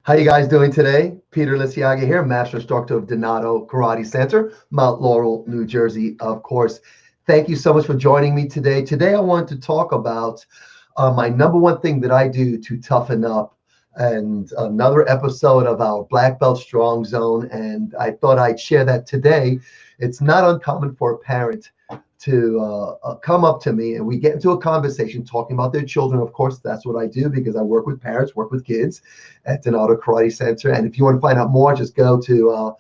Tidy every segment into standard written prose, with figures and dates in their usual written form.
How you guys doing today? Peter Lisiaga here, Master Instructor of Donato Karate Center, Mount Laurel, New Jersey, of course. Thank you so much for joining me today. Today I want to talk about my number one thing that I do to toughen up and another episode of our Black Belt Strong Zone. And I thought I'd share that today. It's not uncommon for a parent to come up to me and we get into a conversation talking about their children. Of course, that's what I do because I work with parents, work with kids at Donato Karate Center. And if you want to find out more, just go to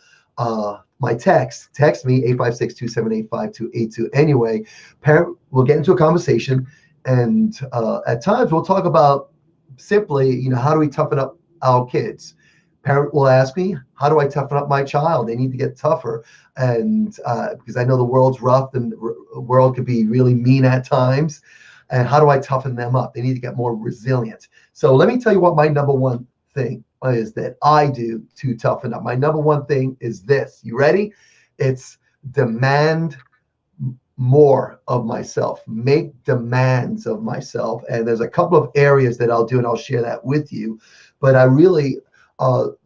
my text me 856-278-5282. Anyway, parent, we'll get into a conversation, and at times we'll talk about simply, how do we toughen up our kids? Parent will ask me, how do I toughen up my child? They need to get tougher. And because I know the world's rough and the world could be really mean at times. And how do I toughen them up? They need to get more resilient. So let me tell you what my number one thing is that I do to toughen up. My number one thing is this. You ready? It's demand more of myself, make demands of myself. And there's a couple of areas that I'll do, and I'll share that with you. But I really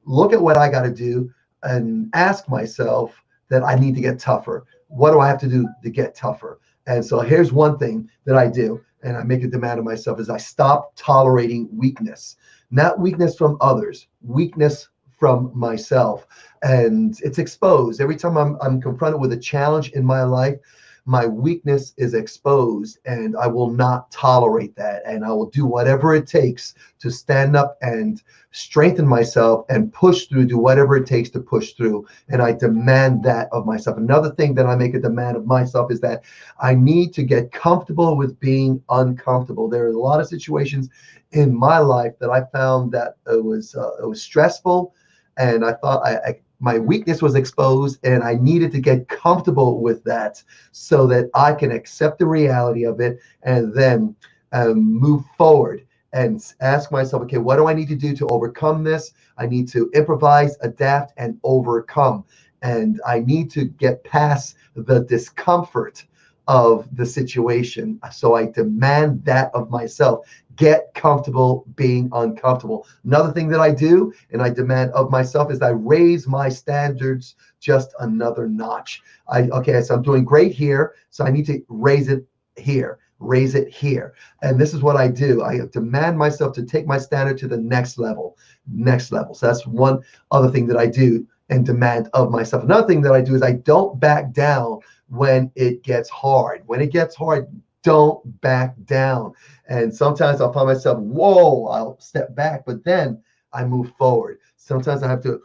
look at what I got to do and ask myself that I need to get tougher. What do I have to do to get tougher? And so here's one thing that I do, and I make a demand of myself, is I stop tolerating weakness. Not weakness from others, weakness from myself. And it's exposed. Every time I'm confronted with a challenge in my life, my weakness is exposed, and I will not tolerate that. And I will do whatever it takes to stand up and strengthen myself and push through, do whatever it takes to push through. And I demand that of myself. Another thing that I make a demand of myself is that I need to get comfortable with being uncomfortable. There are a lot of situations in my life that I found that it was stressful, and I thought my weakness was exposed, and I needed to get comfortable with that so that I can accept the reality of it and then move forward and ask myself, okay, what do I need to do to overcome this? I need to improvise, adapt, and overcome. And I need to get past the discomfort of the situation. So I demand that of myself. Get comfortable being uncomfortable. Another thing that I do and I demand of myself is I raise my standards just another notch. Okay, so I'm doing great here, so I need to raise it here, raise it here. And this is what I do. I demand myself to take my standard to the next level, next level. So that's one other thing that I do and demand of myself. Another thing that I do is I don't back down when it gets hard. When it gets hard, don't back down. And sometimes I'll find myself, whoa, I'll step back, but then I move forward. Sometimes I have to,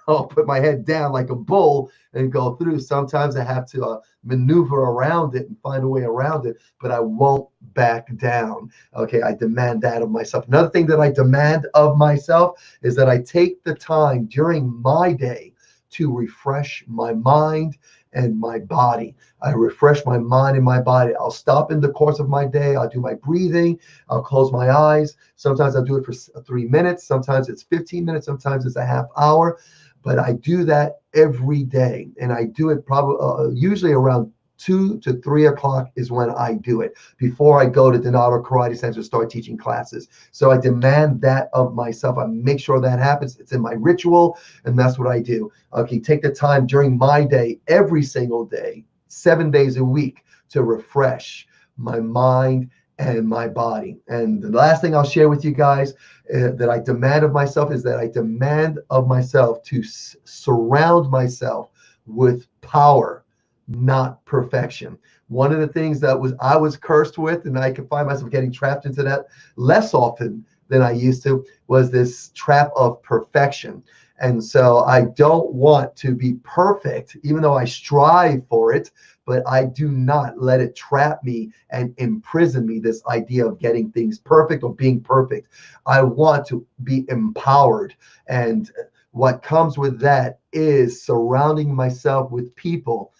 put my head down like a bull and go through. Sometimes I have to maneuver around it and find a way around it, but I won't back down. Okay, I demand that of myself. Another thing that I demand of myself is that I take the time during my day to refresh my mind and my body. I refresh my mind and my body. I'll stop in the course of my day. I'll do my breathing. I'll close my eyes. Sometimes I'll do it for 3 minutes. Sometimes it's 15 minutes. Sometimes it's a half hour. But I do that every day. And I do it probably usually around 2 to 3 o'clock is when I do it before I go to Donato Karate Center to start teaching classes. So I demand that of myself. I make sure that happens. It's in my ritual, and that's what I do. Okay, take the time during my day, every single day, 7 days a week, to refresh my mind and my body. And the last thing I'll share with you guys that I demand of myself is that I demand of myself to surround myself with power, not perfection. One of the things that I was cursed with, and I can find myself getting trapped into that less often than I used to, was this trap of perfection. And so I don't want to be perfect, even though I strive for it, but I do not let it trap me and imprison me, this idea of getting things perfect or being perfect. I want to be empowered. And what comes with that is surrounding myself with people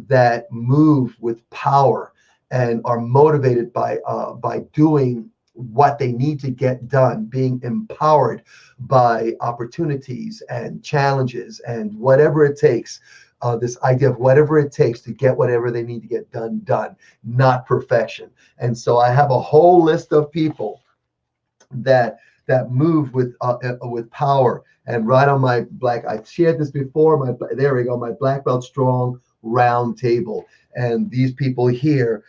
that move with power and are motivated by doing what they need to get done, being empowered by opportunities and challenges and whatever it takes. This idea of whatever it takes to get whatever they need to get done, not perfection. And so I have a whole list of people that that move with power. And right on my black, I shared this before. There we go, my black belt strong round table. And these people here,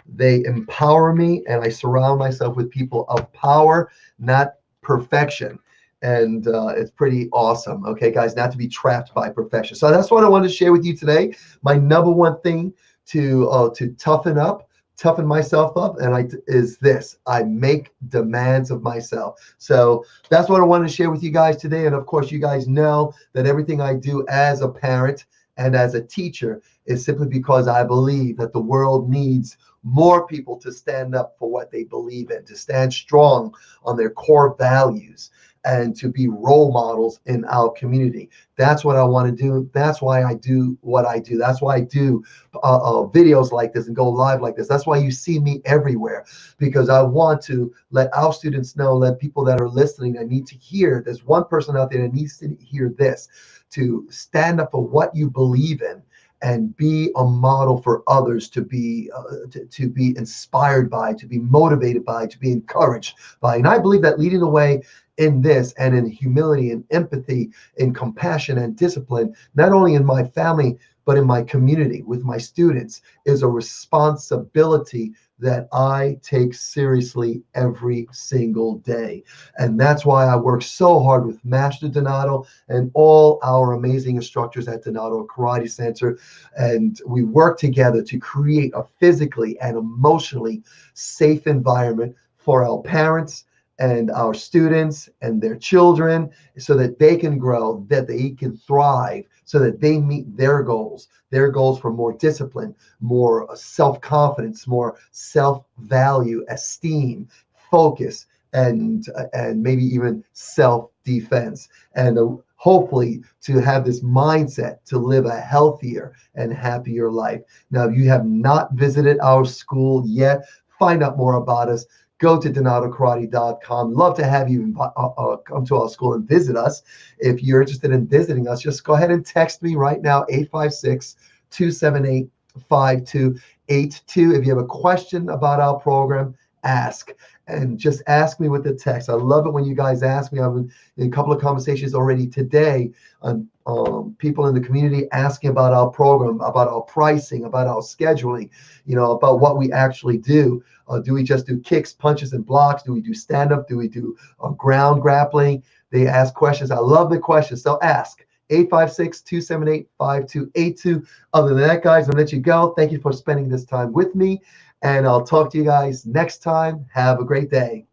they empower me, and I surround myself with people of power, not perfection. And it's pretty awesome. Okay, guys, not to be trapped by perfection. So that's what I wanted to share with you today. My number one thing to toughen myself up, and is this: I make demands of myself. So that's what I wanted to share with you guys today. And of course, you guys know that everything I do as a parent and as a teacher is simply because I believe that the world needs more people to stand up for what they believe in, to stand strong on their core values, and to be role models in our community. That's what I want to do. That's why I do what I do. That's why I do videos like this and go live like this. That's why you see me everywhere, because I want to let our students know, let people that are listening that need to hear. There's one person out there that needs to hear this, to stand up for what you believe in and be a model for others to be inspired by, to be motivated by, to be encouraged by. And I believe that leading the way in this, and in humility and empathy and compassion and discipline, not only in my family, but in my community with my students, is a responsibility that I take seriously every single day. And that's why I work so hard with Master Donato and all our amazing instructors at Donato Karate Center. And we work together to create a physically and emotionally safe environment for our parents and our students and their children, so that they can grow, that they can thrive, so that they meet their goals for more discipline, more self-confidence, more self-value, esteem, focus, and maybe even self-defense. And hopefully to have this mindset to live a healthier and happier life. Now, if you have not visited our school yet, find out more about us. Go to DonatoKarate.com. Love to have you come to our school and visit us. If you're interested in visiting us, just go ahead and text me right now, 856-278-5282. If you have a question about our program, ask. And just ask me with the text. I love it when you guys ask me. I've been in a couple of conversations already today on people in the community asking about our program, about our pricing, about our scheduling, about what we actually do. Do we just do kicks, punches, and blocks? Do we do stand-up? Do we do ground grappling? They ask questions. I love the questions. So ask. 856-278-5282. Other than that, guys, I'll let you go. Thank you for spending this time with me. And I'll talk to you guys next time. Have a great day.